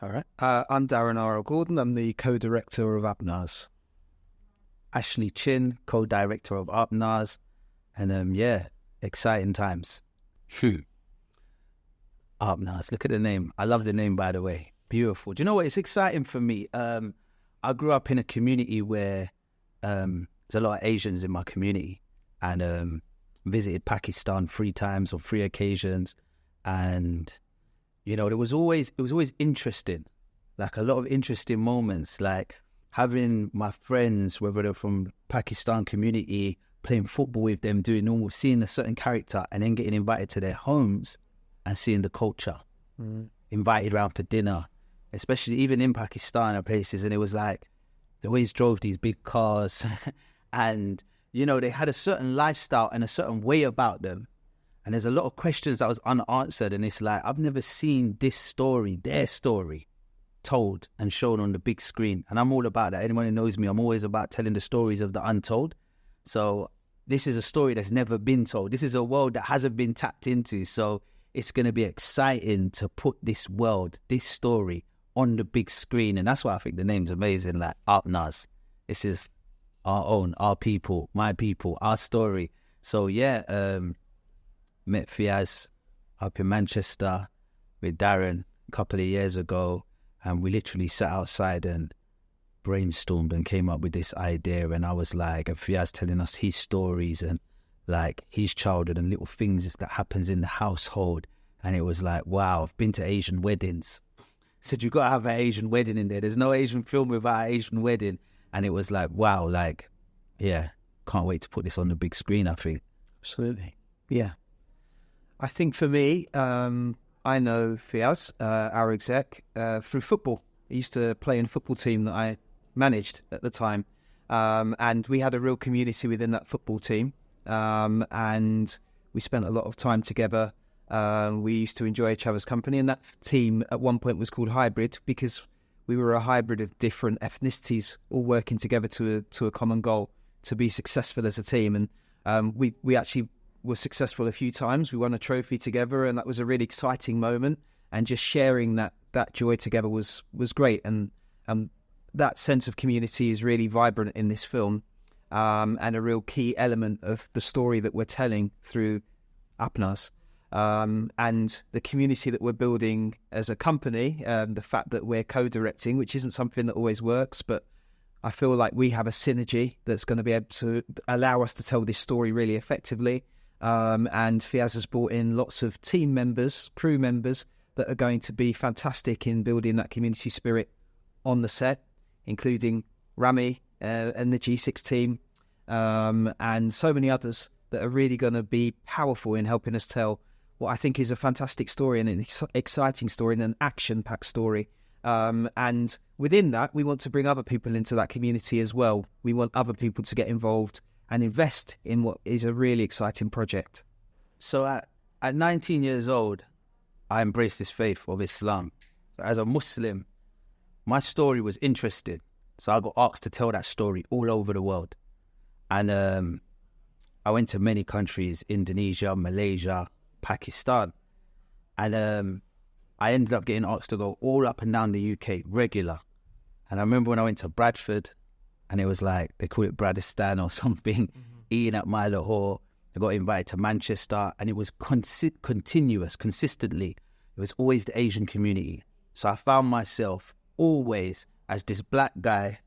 All right. I'm Darren R. Gordon. I'm the co-director of Apnas. Ashley Chin, co-director of Apnas. And exciting times. Apnas, look at the name. I love the name, by the way. Beautiful. Do you know what? It's exciting for me. I grew up in a community where there's a lot of Asians in my community, and visited Pakistan 3 times on 3 occasions. And, it was always interesting, like a lot of interesting moments, like having my friends, whether they're from Pakistan community, playing football with them, doing normal, seeing a certain character, and then getting invited to their homes and seeing the culture, invited around for dinner, especially even in Pakistan or places. And it was like, they always drove these big cars and, they had a certain lifestyle and a certain way about them. And there's a lot of questions that was unanswered. And it's like, I've never seen this story, their story, told and shown on the big screen. And I'm all about that. Anyone who knows me, I'm always about telling the stories of the untold. So this is a story that's never been told. This is a world that hasn't been tapped into. So it's going to be exciting to put this world, this story on the big screen. And that's why I think the name's amazing, like Apnas. This is our own, our people, my people, our story. So met Fiaz up in Manchester with Darren a couple of years ago, and we literally sat outside and brainstormed and came up with this idea. And I was like, and Fiaz telling us his stories and like his childhood and little things that happens in the household. And it was like, wow, I've been to Asian weddings. Said, you got to have an Asian wedding in there. There's no Asian film without an Asian wedding. And it was like, wow, can't wait to put this on the big screen, I think. Absolutely. Yeah. I think for me, I know Fiaz, our exec, through football. He used to play in a football team that I managed at the time. And we had a real community within that football team. And we spent a lot of time together. We used to enjoy each other's company. And that team at one point was called Hybrid because we were a hybrid of different ethnicities all working together to a common goal, to be successful as a team. And we actually were successful a few times. We won a trophy together, and that was a really exciting moment. And just sharing that joy together was great. And that sense of community is really vibrant in this film, and a real key element of the story that we're telling through Apnas. And the community that we're building as a company, the fact that we're co-directing, which isn't something that always works, but I feel like we have a synergy that's going to be able to allow us to tell this story really effectively. And Fiaz has brought in lots of team members, crew members that are going to be fantastic in building that community spirit on the set, including Rami and the G6 team, and so many others that are really going to be powerful in helping us tell what I think is a fantastic story and an exciting story and an action-packed story. And within that, we want to bring other people into that community as well. We want other people to get involved and invest in what is a really exciting project. So at 19 years old, I embraced this faith of Islam. As a Muslim, my story was interesting. So I got asked to tell that story all over the world. And I went to many countries, Indonesia, Malaysia, Pakistan. And I ended up getting asked to go all up and down the UK, regular. And I remember when I went to Bradford, and it was like, they call it Bradistan or something, eating at my Lahore. I got invited to Manchester, and it was continuous, consistently. It was always the Asian community. So I found myself always as this black guy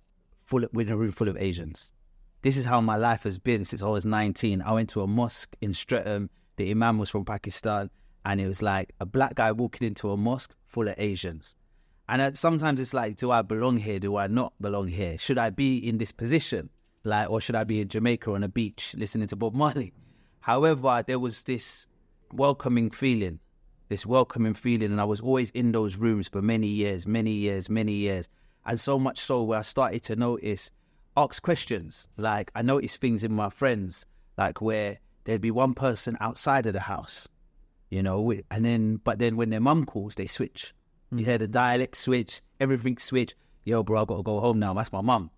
with a room full of Asians. This is how my life has been since I was 19. I went to a mosque in Streatham. The imam was from Pakistan. And it was like a black guy walking into a mosque full of Asians. And sometimes it's like, do I belong here? Do I not belong here? Should I be in this position? Or should I be in Jamaica on a beach listening to Bob Marley? However, there was this welcoming feeling. And I was always in those rooms for many years. And so much so where I started to ask questions. Like, I noticed things in my friends, like where there'd be one person outside of the house, but then when their mum calls, they switch. You hear the dialect switch, everything switch. Yo, bro, I got to go home now. That's my mum.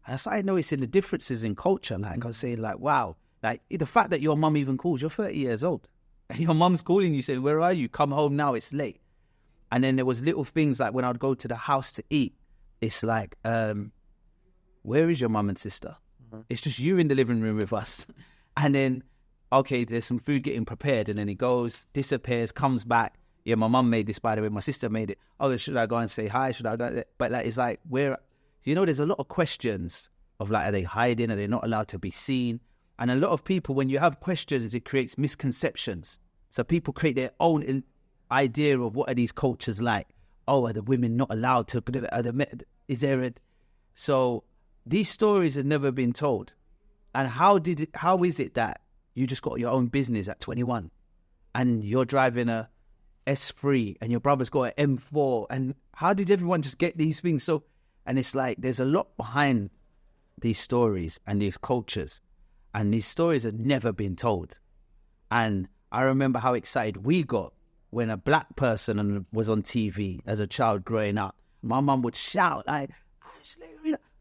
And I started noticing the differences in culture. Like, I was saying, like, wow, like the fact that your mum even calls, you're 30 years old. And your mum's calling you saying, where are you? Come home now, it's late. And then there was little things like when I'd go to the house to eat, it's like, where is your mum and sister? It's just you in the living room with us. And then, okay, there's some food getting prepared, and then it goes, disappears, comes back. Yeah, my mum made this, by the way. My sister made it. Oh, should I go and say hi? Should I go? But like, it's like, where, there's a lot of questions of like, are they hiding? Are they not allowed to be seen? And a lot of people, when you have questions, it creates misconceptions. So people create their own idea of what are these cultures like. Oh, are the women not allowed to? Is there a... So these stories have never been told. And how is it that you just got your own business at 21 and you're driving a S3 and your brother's got an M4? And how did everyone just get these things? So, and it's like, there's a lot behind these stories and these cultures, and these stories have never been told. And I remember how excited we got when a black person was on TV as a child growing up. My mum would shout like,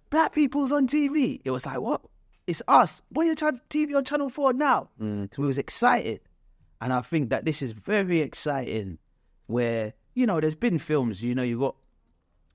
black people's on TV. It was like, what? It's us. What are you trying TV on Channel 4 now? So we was excited. And I think that this is very exciting where, there's been films, you got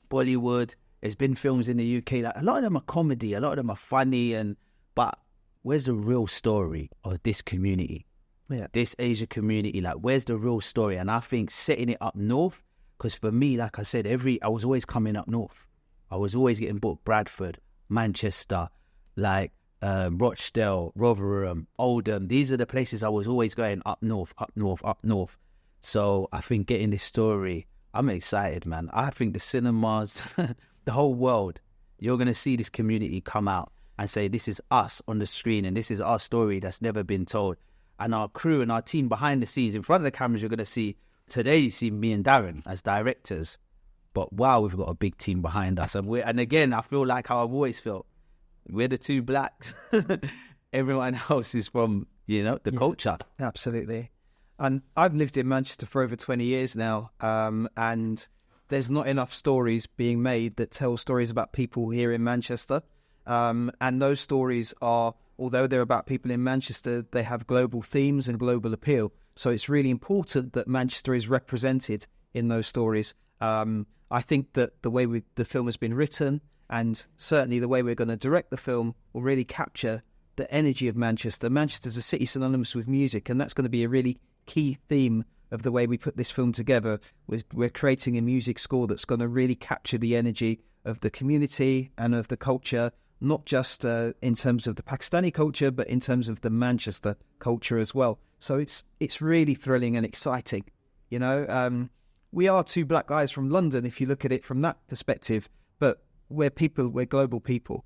Bollywood, there's been films in the UK, like a lot of them are comedy, a lot of them are funny, but where's the real story of this community? Yeah. This Asia community, like where's the real story? And I think setting it up north, because for me, like I said, I was always coming up north. I was always getting booked Bradford, Manchester, like Rochdale, Rotherham, Oldham. These are the places I was always going up north, up north, up north. So I think getting this story, I'm excited, man. I think the cinemas, the whole world, you're going to see this community come out and say, this is us on the screen and this is our story that's never been told. And our crew and our team behind the scenes, in front of the cameras, you're going to see, today you see me and Darren as directors. But wow, we've got a big team behind us. And again, I feel like how I've always felt. We're the two blacks. Everyone else is from, the culture. Absolutely. And I've lived in Manchester for over 20 years now. And there's not enough stories being made that tell stories about people here in Manchester. And those stories are, although they're about people in Manchester, they have global themes and global appeal. So it's really important that Manchester is represented in those stories. I think that the way the film has been written, and certainly the way we're going to direct the film, will really capture the energy of Manchester. Manchester's a city synonymous with music, and that's going to be a really key theme of the way we put this film together. We're creating a music score that's going to really capture the energy of the community and of the culture, not just in terms of the Pakistani culture, but in terms of the Manchester culture as well. So it's really thrilling and exciting. We are two black guys from London, if you look at it from that perspective, but we're global people.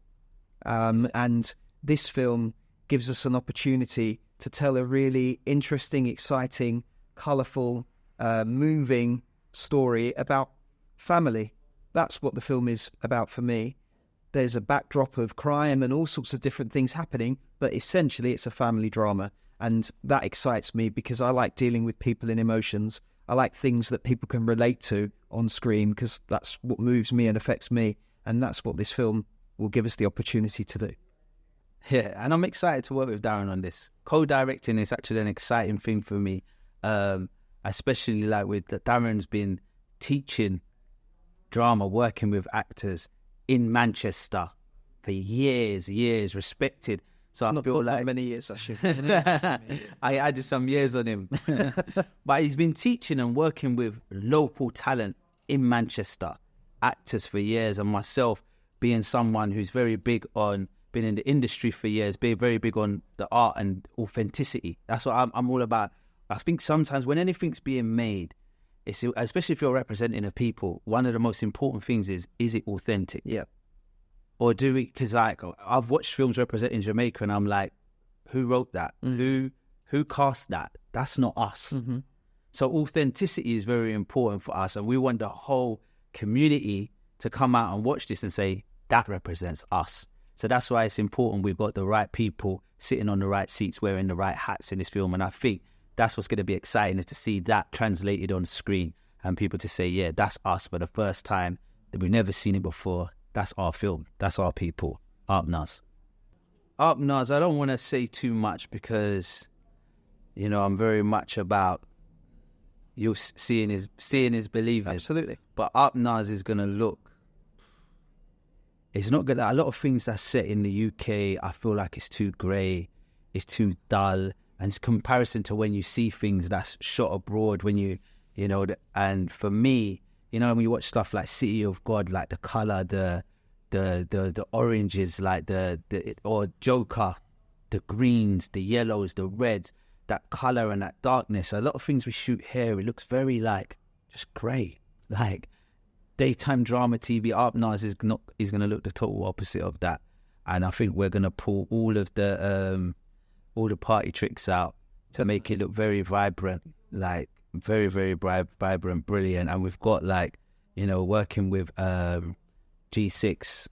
And this film gives us an opportunity to tell a really interesting, exciting, colourful, moving story about family. That's what the film is about for me. There's a backdrop of crime and all sorts of different things happening, but essentially it's a family drama. And that excites me because I like dealing with people and emotions. I like things that people can relate to on screen because that's what moves me and affects me. And that's what this film will give us the opportunity to do. Yeah, and I'm excited to work with Darren on this. Co-directing is actually an exciting thing for me, especially like with Darren's been teaching drama, working with actors in Manchester for years, respected. So I feel like many years, I should. I added some years on him, but he's been teaching and working with local talent in Manchester, actors for years, and myself being someone who's very big on, been in the industry for years, being very big on the art and authenticity. That's what I'm all about. I think sometimes when anything's being made, especially if you're representing a people, one of the most important things is it authentic? Yeah. Or do we, because like I've watched films representing Jamaica and I'm like, who wrote that? Mm-hmm. Who cast that? That's not us. Mm-hmm. So authenticity is very important for us, and we want the whole community to come out and watch this and say, that represents us. So that's why it's important we've got the right people sitting on the right seats, wearing the right hats in this film. And I think that's what's going to be exciting, is to see that translated on screen and people to say, yeah, that's us for the first time, that we've never seen it before. That's our film. That's our people. Apnas. Apnas, I don't want to say too much because, I'm very much about you're seeing is believing. Absolutely. But Apnas is gonna look. It's not gonna. A lot of things that's set in the UK, I feel like it's too grey, it's too dull, and it's comparison to when you see things that's shot abroad. When you know, and for me, you know, when you watch stuff like City of God, like the color, the oranges, like or Joker, the greens, the yellows, the reds, that color and that darkness. A lot of things we shoot here, it looks very like just grey, like daytime drama TV. Apnas is going to look the total opposite of that, and I think we're going to pull all the party tricks out to make it look very vibrant, like very, very vibrant, brilliant. And we've got, like, you know, working with G6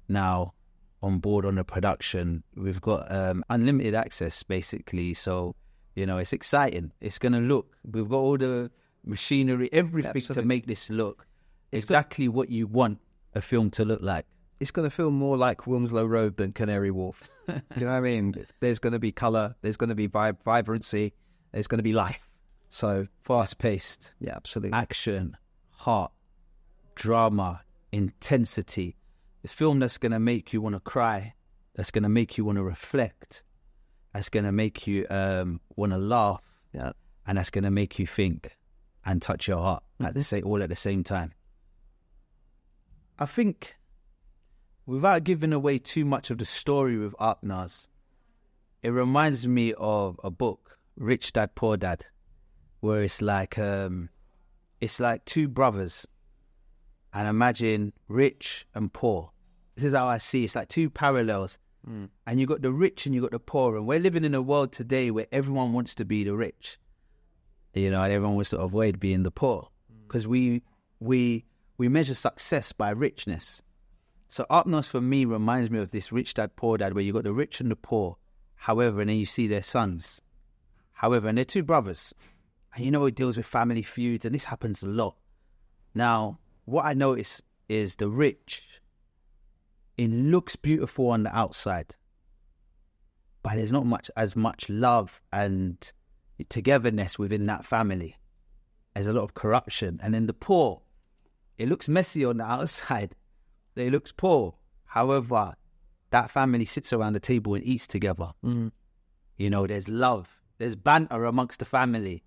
now on board on the production. We've got unlimited access basically, so you know, it's exciting. It's going to look, we've got all the machinery, everything to make this look exactly what you want a film to look like. It's going to feel more like Wilmslow Road than Canary Wharf. You know what I mean? There's going to be colour, there's going to be vibrancy, there's going to be life. So fast-paced, yeah, absolutely. Action, heart, drama, intensity. This film that's going to make you want to cry, that's going to make you want to reflect, that's going to make you want to laugh, yeah, and that's going to make you think and touch your heart. Like they say, all at the same time. I think, without giving away too much of the story with Apnas, it reminds me of a book, Rich Dad Poor Dad, where it's like two brothers, and imagine rich and poor. This is how I see it. It's like two parallels, and you got the rich and you got the poor, and we're living in a world today where everyone wants to be the rich, you know, and everyone wants to avoid being the poor, because we measure success by richness. So Apnas for me reminds me of this Rich Dad Poor Dad, where you got the rich and the poor, however, and then you see their sons, however, and they're two brothers, and you know it deals with family feuds, and this happens a lot. Now, what I notice is the rich, it looks beautiful on the outside, but there's not as much love and togetherness within that family. There's a lot of corruption. And then the poor, it looks messy on the outside, it looks poor. However, that family sits around the table and eats together. You know, there's love, there's banter amongst the family.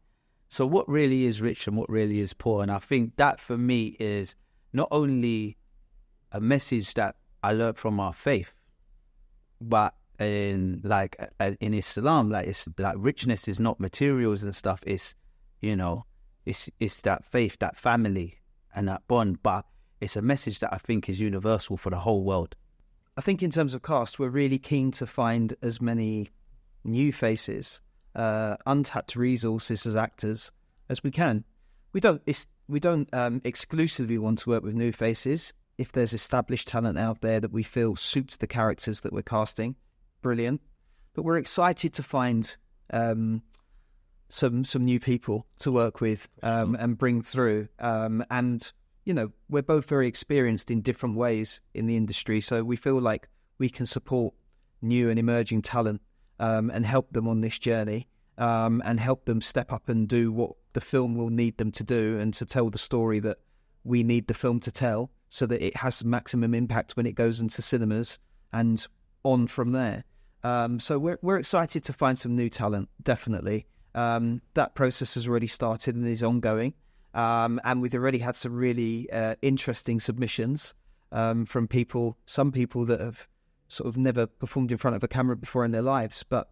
So what really is rich and what really is poor? And I think that for me is not only a message that I learned from our faith, but in Islam, like, it's like richness is not materials and stuff. It's, you know, it's that faith, that family, and that bond. But it's a message that I think is universal for the whole world. I think in terms of cast, we're really keen to find as many new faces, untapped resources as actors as we can. We don't exclusively want to work with new faces. If there's established talent out there that we feel suits the characters that we're casting, brilliant. But we're excited to find some new people to work with and bring through. And you know, we're both very experienced in different ways in the industry, so we feel like we can support new and emerging talent and help them on this journey, and help them step up and do what the film will need them to do, and to tell the story that we need the film to tell, so that it has maximum impact when it goes into cinemas and on from there. So we're excited to find some new talent, definitely. That process has already started and is ongoing. And we've already had some really interesting submissions from some people that have sort of never performed in front of a camera before in their lives. But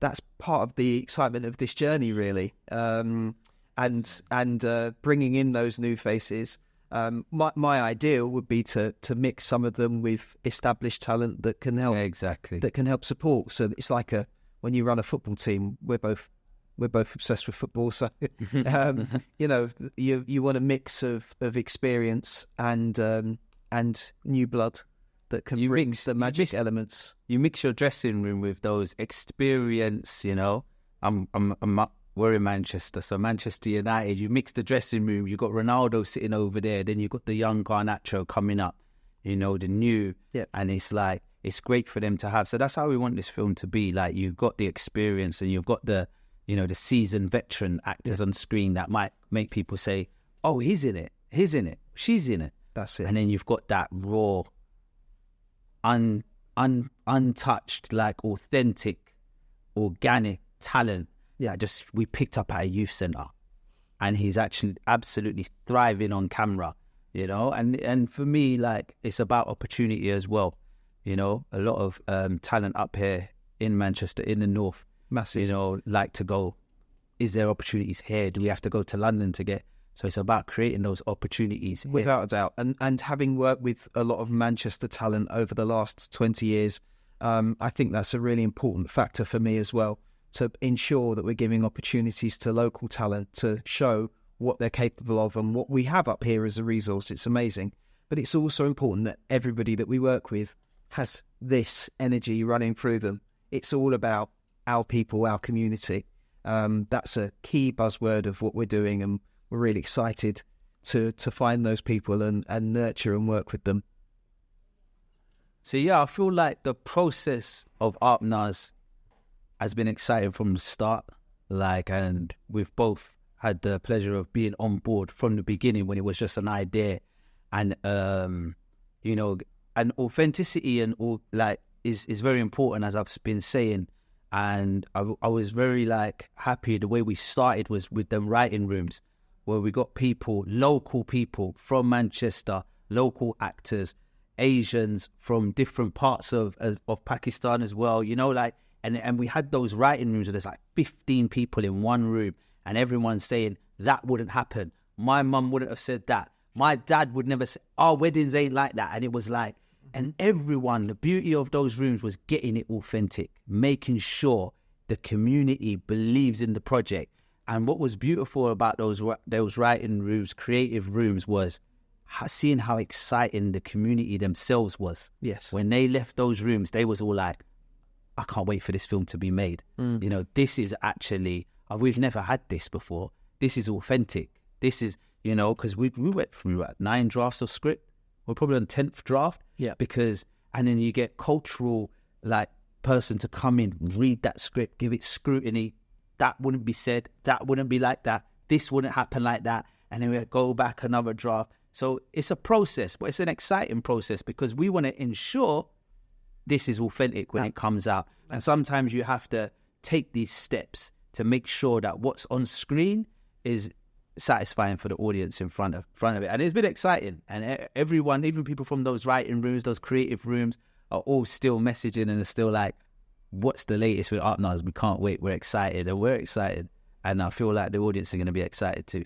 that's part of the excitement of this journey, really. And bringing in those new faces. My ideal would be to mix some of them with established talent that can help. Yeah, exactly. That can help support. So it's like when you run a football team, we're both obsessed with football, so you know, you want a mix of experience and new blood that can bring the magic elements. You mix your dressing room with those experience. You know, we're in Manchester, so Manchester United. You mix the dressing room. You got Ronaldo sitting over there, then you got the young Garnacho coming up. You know, the new, and it's like it's great for them to have. So that's how we want this film to be. Like, you've got the experience and you've got the the seasoned veteran actors on screen that might make people say, oh, he's in it, she's in it. That's it. And then you've got that raw, untouched, like authentic, organic talent. Yeah, just we picked up at a youth centre, and he's actually absolutely thriving on camera, And for me, like, it's about opportunity as well. A lot of talent up here in Manchester, in the north, massive. Like to go. Is there opportunities here? Do we have to go to London to get? So it's about creating those opportunities here. Without a doubt. And having worked with a lot of Manchester talent over the last 20 years, I think that's a really important factor for me as well, to ensure that we're giving opportunities to local talent to show what they're capable of and what we have up here as a resource. It's amazing. But it's also important that everybody that we work with has this energy running through them. It's all about our people, our community. That's a key buzzword of what we're doing, and we're really excited to find those people and nurture and work with them. So yeah, I feel like the process of Apnas has been exciting from the start. And we've both had the pleasure of being on board from the beginning when it was just an idea, and and authenticity and all is very important, as I've been saying. And I was very happy the way we started was with them writing rooms, where we got local people from Manchester, local actors, Asians from different parts of Pakistan as well, and we had those writing rooms where there's 15 people in one room, and everyone's saying, that wouldn't happen. My mum wouldn't have said that. My dad would never say, our weddings ain't like that. And it was and everyone, the beauty of those rooms was getting it authentic, making sure the community believes in the project. And what was beautiful about those writing rooms, creative rooms, was seeing how exciting the community themselves was. Yes. When they left those rooms, they was all like, I can't wait for this film to be made. This is actually, we've never had this before. This is authentic. This is, because we went through 9 drafts of script. We're probably on 10th draft. Yeah. And then you get cultural person to come in, read that script, give it scrutiny. That wouldn't be said. That wouldn't be like that. This wouldn't happen like that. And then we go back another draft. So it's a process, but it's an exciting process because we want to ensure this is authentic when it comes out. And sometimes you have to take these steps to make sure that what's on screen is satisfying for the audience in front of it. And it's been exciting. And everyone, even people from those writing rooms, those creative rooms, are all still messaging and are still like, what's the latest with Apnas? We can't wait. We're excited. And we're excited. And I feel like the audience are going to be excited too.